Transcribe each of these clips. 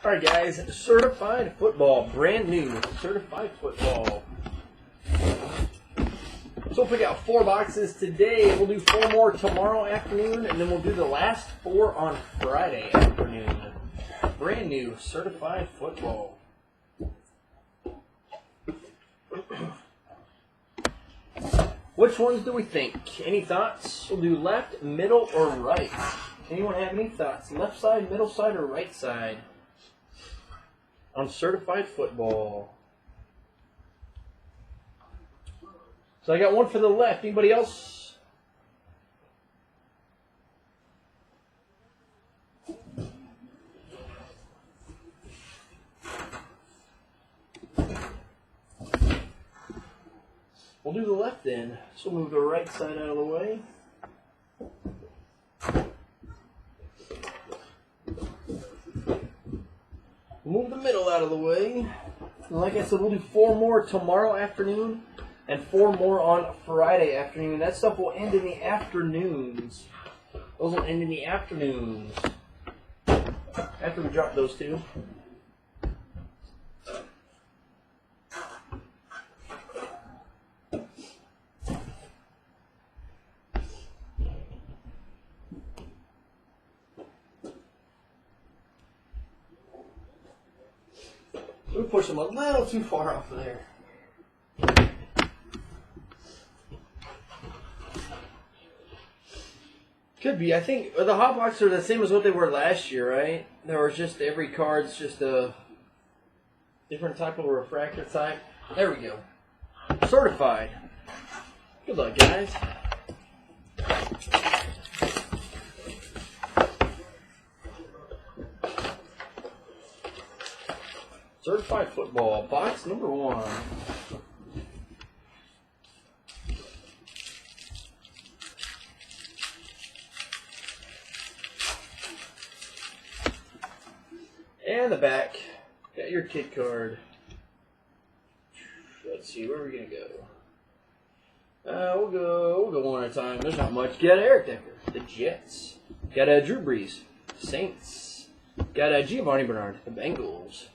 All right, guys, certified football, brand new certified football. So we'll pick out 4 boxes today. We'll do 4 more tomorrow afternoon, and then we'll do the last 4 on Friday afternoon. Brand new certified football. Which ones do we think? Any thoughts? We'll do left, middle, or right. Anyone have any thoughts? Left side, middle side, or right side on certified football? So I got one for the left. Anybody else? We'll do the left then. So we'll move the right side out of the way. Move the middle out of the way. And like I said, we'll do 4 more tomorrow afternoon and 4 more on Friday afternoon. That stuff will end in the afternoons. Those will end in the afternoons. After we drop those 2. We push them a little too far off of there. Could be. I think the hot boxes are the same as what they were last year, right? There was just every card's just a different type of refractor type. There we go. Certified. Good luck, guys. Certified football, box number 1. And the back, got your kid card. Let's see, where are we gonna go? We'll go one at a time. There's not much. Got Eric Decker, the Jets. Got Drew Brees, Saints. Got Giovanni Bernard, the Bengals.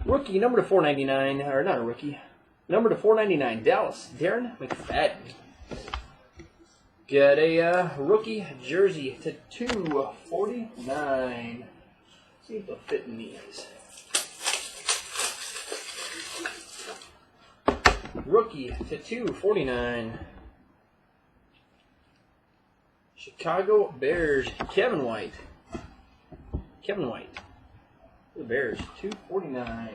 Rookie, number to 499, or not a rookie, number to 499, Dallas, Darren McFadden. Got a rookie jersey to 249. See if they'll fit in these. Rookie to 249. Chicago Bears, Kevin White. The Bears, 249.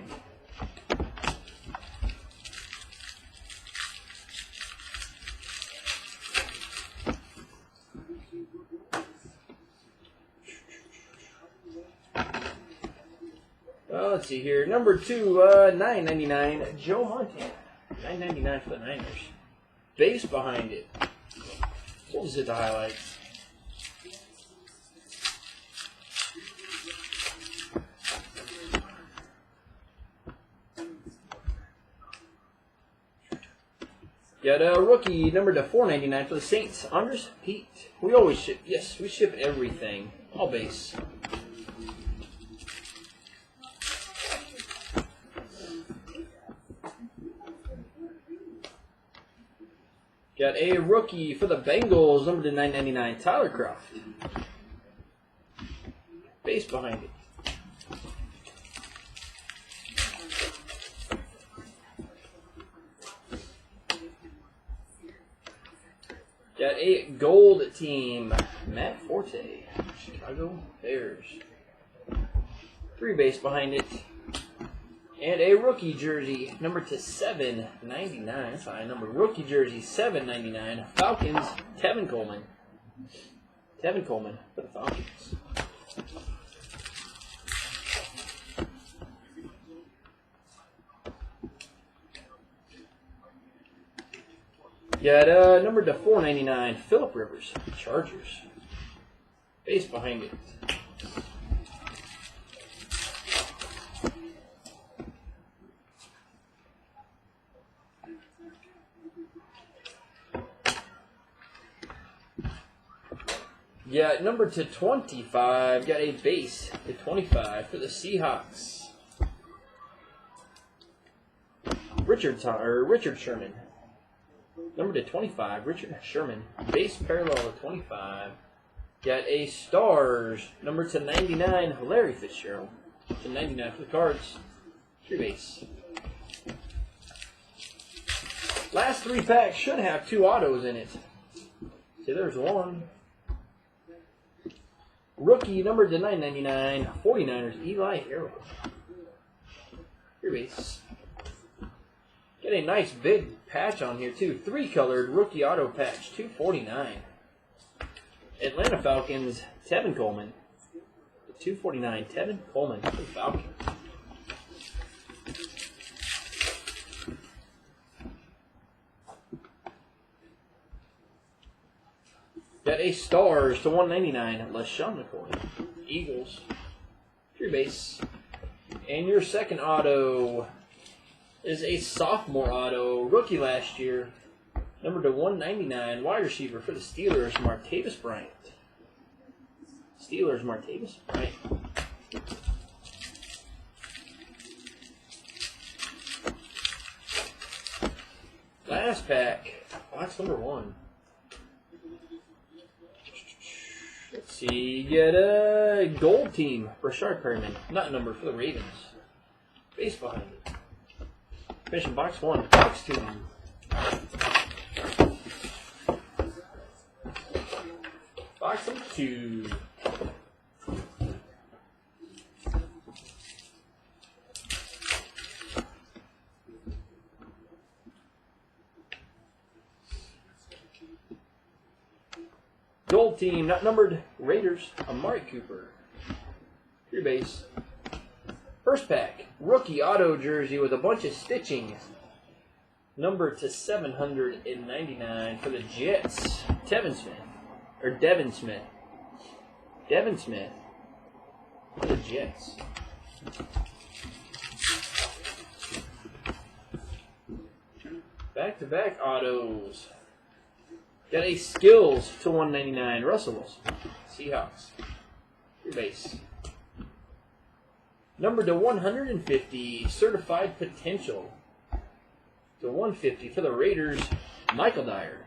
Let's see here. Number 2, $9.99, Joe Montana. $9.99 for the Niners. Base behind it. So we'll just hit the highlights. Got a rookie number to 499 for the Saints. Andres Pete. We always ship. Yes, we ship everything. All base. Got a rookie for the Bengals, number to 999, Tyler Croft. Base behind it. Got a gold team, Matt Forte, Chicago Bears. 3 base behind it. And a rookie jersey, number to 799. That's a high number. Rookie jersey, 799. Falcons, Tevin Coleman. Tevin Coleman for the Falcons. Got number to 499, Phillip Rivers, Chargers. Base behind it. Yeah, number to 25. Got a base to 25 for the Seahawks. Richard Sherman. Number to 25, Richard Sherman. Base parallel to 25. Got a Stars. Number to 99, Larry Fitzgerald. To 99 for the Cards. 3 base. Last 3 packs should have 2 autos in it. See, there's one. Rookie number to 999, 49ers, Eli Harrell. 3 base. Get a nice big patch on here, too. 3-colored rookie auto patch, 249. Atlanta Falcons, Tevin Coleman. 249, Tevin Coleman for the Falcons. Got a Stars to 199, LaShawn McCoy. Eagles. 3 base. And your second auto is a sophomore auto, rookie last year. Number to 199, wide receiver for the Steelers, Martavis Bryant. Steelers, Martavis Bryant. Last pack, box number 1. Let's see, get a gold team for Rashard Perryman. Not number for the Ravens. Base behind it. Finishing box 1, box 2. Box number 2. Gold team, not numbered, Raiders, Amari Cooper. 3 base. First pack, rookie auto jersey with a bunch of stitching. Number to 799 for the Jets, Devin Smith. Devin Smith for the Jets. Back-to-back autos. Got a Skills to 199, Russell Wilson, Seahawks. 3 base. Number to 150, Certified Potential. To 150 for the Raiders, Michael Dyer.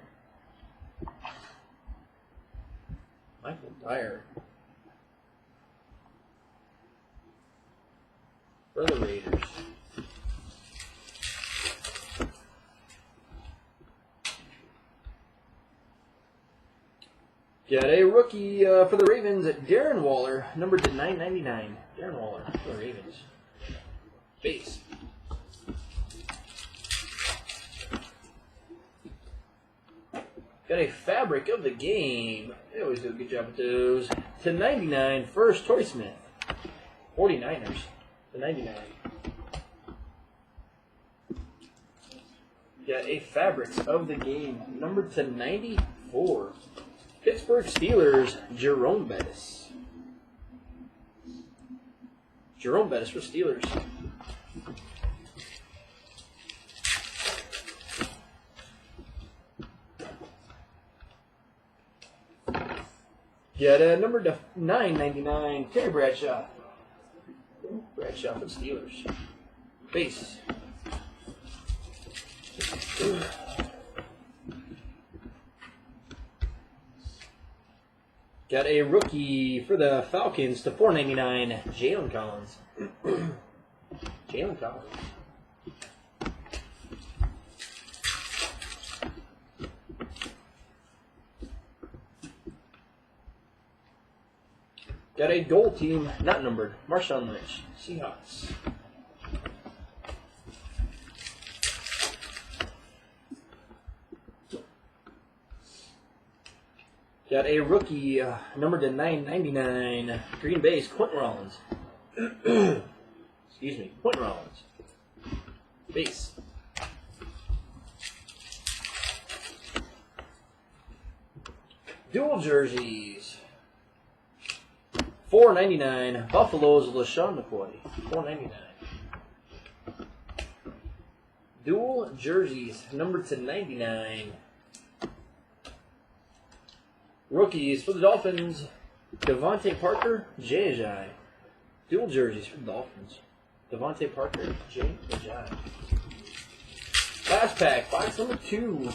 Michael Dyer. For the Raiders. Got a rookie for the Ravens, Darren Waller, number to 999. Darren Waller for the Ravens. Base. Got a fabric of the game. They always do a good job with those. To 99, first Torrey Smith. 49ers. To 99. Got a fabrics of the game. Number to 94. Pittsburgh Steelers, Jerome Bettis. Jerome Bettis for Steelers. Got a number to 999, Terry Bradshaw. Bradshaw for the Steelers. Base. Got a rookie for the Falcons to 499, Jalen Collins. Jalen Collins. Got a gold team, not numbered, Marshawn Lynch, Seahawks. Got a rookie, number to 999, Green Bay's Quentin Rollins. Excuse me, Quentin Rollins. Base. Dual jerseys. $4.99. Buffalo's LaShawn McCoy. $4.99. Dual jerseys, number to 99. Rookies for the Dolphins, Devontae Parker, Jay Ajayi. Dual jerseys for the Dolphins, Devontae Parker, Jay Ajayi. Last pack, box number 2.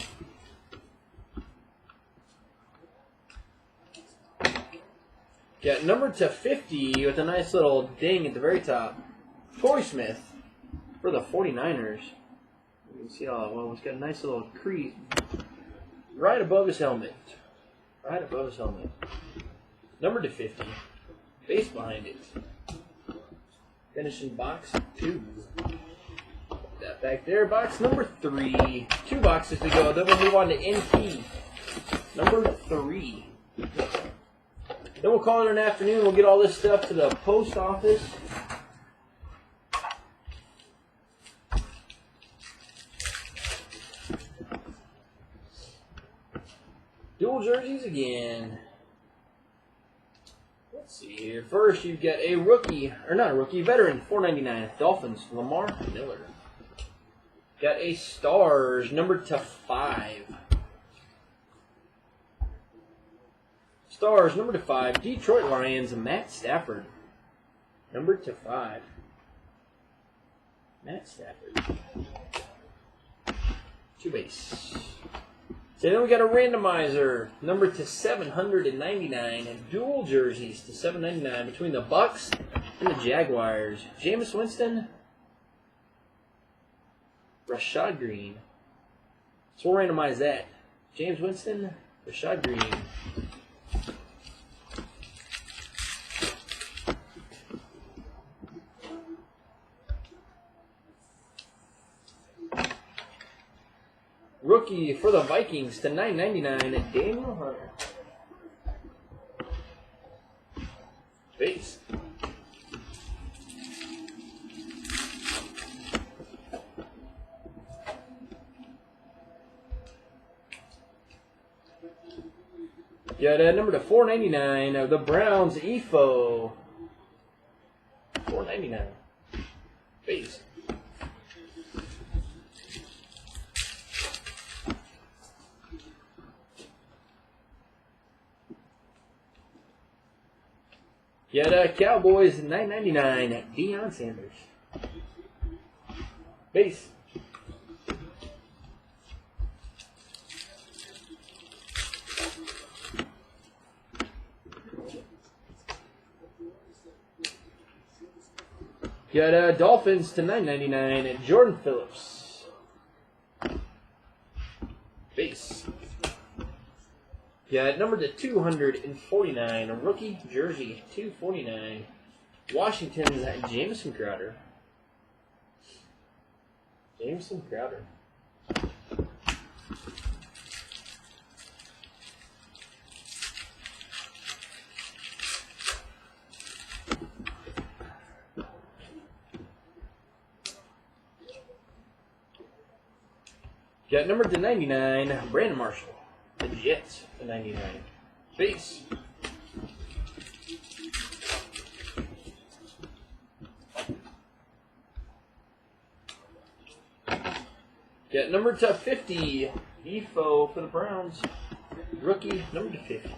Got number to 50 with a nice little ding at the very top. Torrey Smith for the 49ers. You can see how well, he's got a nice little crease right above his helmet. Right above his helmet. Number to 50. Base behind it. Finishing box 2. Put that back there. Box number 3. 2 boxes to go. Then we'll move on to NP. Number 3. Then we'll call it an afternoon. We'll get all this stuff to the post office. Dual jerseys again. Let's see here. First, you've got a rookie, or not a rookie, veteran, $4.99. Dolphins, Lamar Miller. Got a Stars, number to 5. Stars, number to 5. Detroit Lions, Matt Stafford. Number to 5. Matt Stafford. 2 base. So then we got a randomizer, number to 799, and dual jerseys to 799 between the Bucks and the Jaguars. Jameis Winston, Rashad Green. So we'll randomize that. James Winston, Rashad Green. Rookie for the Vikings to $9.99, Daniel Hunter. Base. Got a number to $4.99 of the Browns, EFO. $4.99. Base. Got Cowboys $9.99, Deion Sanders. Base. Got Dolphins to $9.99, Jordan Phillips. Base. Got number to 249, a rookie jersey, 249. Washington's Jamison Crowder. Jamison Crowder. Got number to 99, Brandon Marshall. The Jets to 99. Base. Got number to 50, EFO for the Browns. Rookie, number to 50.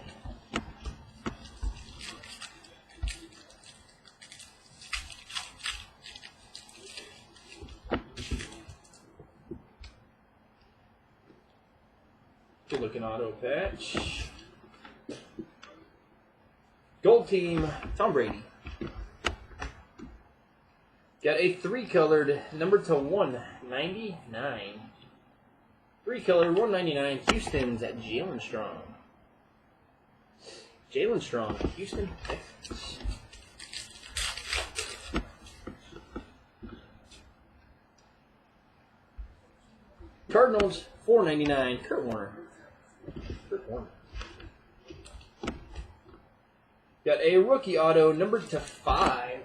Good looking auto patch. Gold team, Tom Brady. Got a 3-colored number to 199. 3-colored 199. Houston's at Jalen Strong. Jalen Strong, Houston, Texas. Cardinals $4.99. Kurt Warner. Got a rookie auto numbered to 5.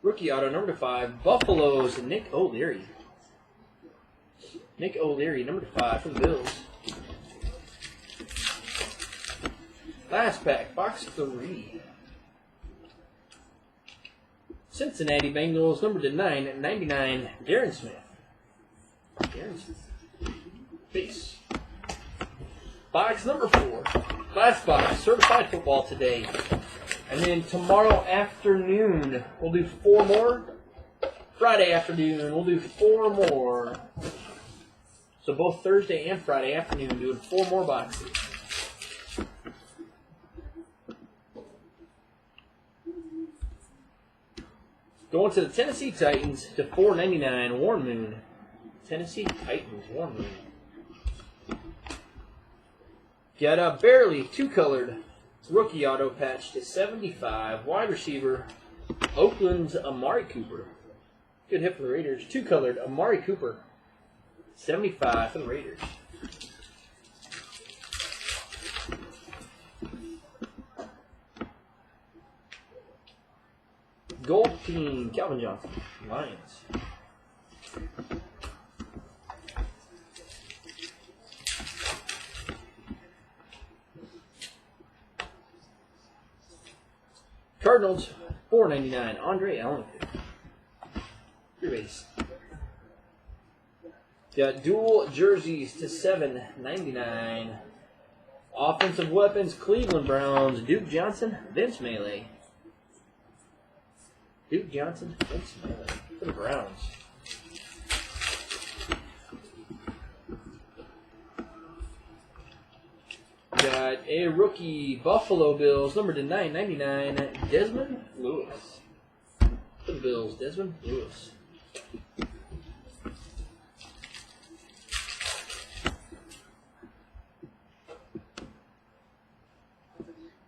Rookie auto number to 5. Buffalo's Nick O'Leary. Nick O'Leary, number to 5 for the Bills. Last pack, box 3. Cincinnati Bengals, number to 999. Darren Smith. Darren Smith. Base. Box number 4. Last box, certified football today. And then tomorrow afternoon, we'll do 4 more Friday afternoon, we'll do 4 more. So both Thursday and Friday afternoon, doing 4 more boxes. Going to the Tennessee Titans to 499, Warren Moon. Tennessee Titans, Warren Moon. Got a barely 2-colored rookie auto patch to 75, wide receiver, Oakland's Amari Cooper. Good hit for the Raiders. 2-colored Amari Cooper, 75 for the Raiders. Gold team, Calvin Johnson, Lions. Cardinals, $4.99, Andre Allen. Your base. Got dual jerseys to $7.99. Offensive weapons, Cleveland Browns, Duke Johnson, Vince Melee. Duke Johnson, Vince Melee for the Browns. Got a rookie, Buffalo Bills, number to 999, Desmond Lewis. For the Bills, Desmond Lewis.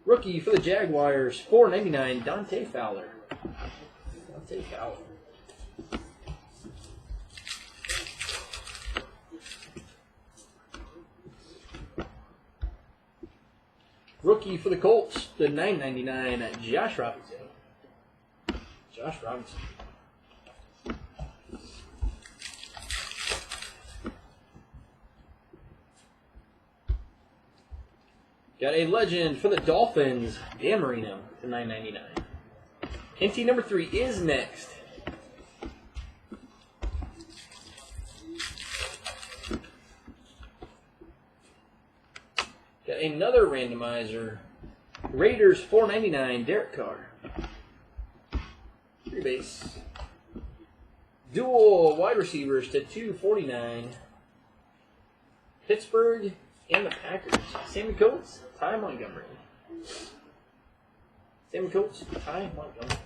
Rookie for the Jaguars, $4.99, Dante Fowler. Dante Fowler. Rookie for the Colts, the $9.99, Josh Robinson. Josh Robinson. Got a legend for the Dolphins, Dan Marino, to $9.99. NT number 3 is next. Got another randomizer. Raiders, $4.99, Derek Carr. Your base. Dual wide receivers to $2.49. Pittsburgh and the Packers. Sammy Coates, Ty Montgomery. Sammy Coates, Ty Montgomery.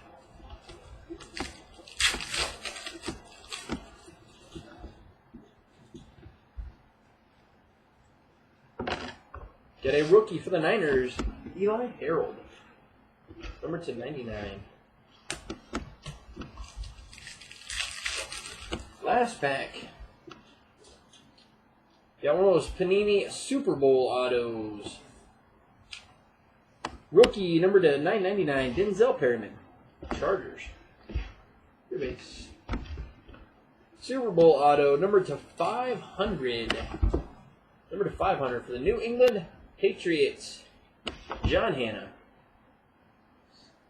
Got a rookie for the Niners, Eli Harold. Number to 99. Last pack. Got one of those Panini Super Bowl autos. Rookie, number to 999, Denzel Perryman. Chargers. Your base. Super Bowl auto, number to 500. Number to 500 for the New England Patriots, John Hanna.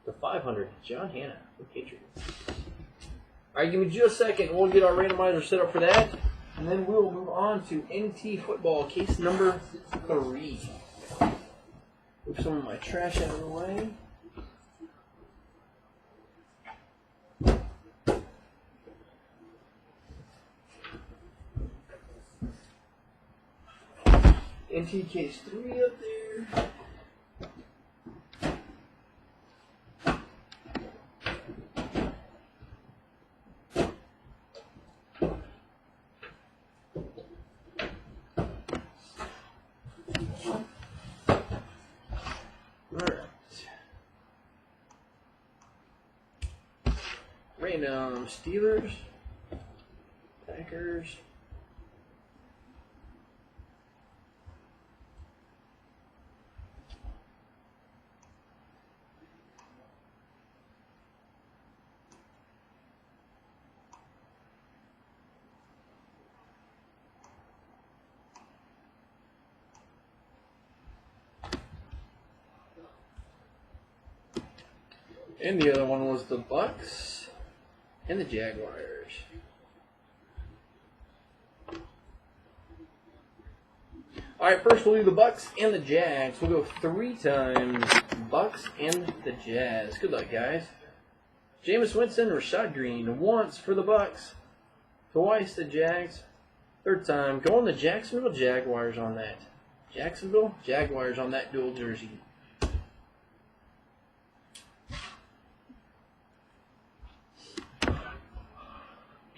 The 500, John Hanna, the Patriots. All right, give me just a second. We'll get our randomizer set up for that. And then we'll move on to NT football, case number 3. Move some of my trash out of the way. NT case 3 up there. Random Steelers, Packers, and the other one was the Bucks and the Jaguars. All right, first we'll do the Bucks and the Jags. We'll go 3 times Bucks and the Jazz. Good luck, guys. Jameis Winston, Rashad Green, once for the Bucks. Twice the Jags. Third time. Going the Jacksonville Jaguars on that. Jacksonville Jaguars on that dual jersey.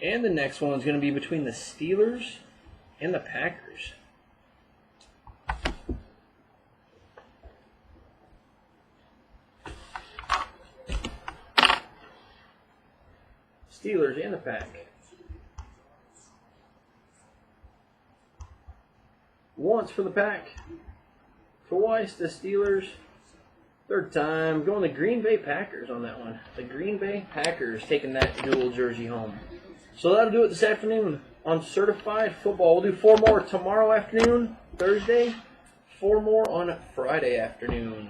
And the next one is going to be between the Steelers and the Packers. Steelers and the Pack. Once for the Pack. Twice the Steelers. Third time. Going the Green Bay Packers on that one. The Green Bay Packers taking that dual jersey home. So that'll do it this afternoon on Certified Football. We'll do 4 more tomorrow afternoon, Thursday. 4 more on Friday afternoon.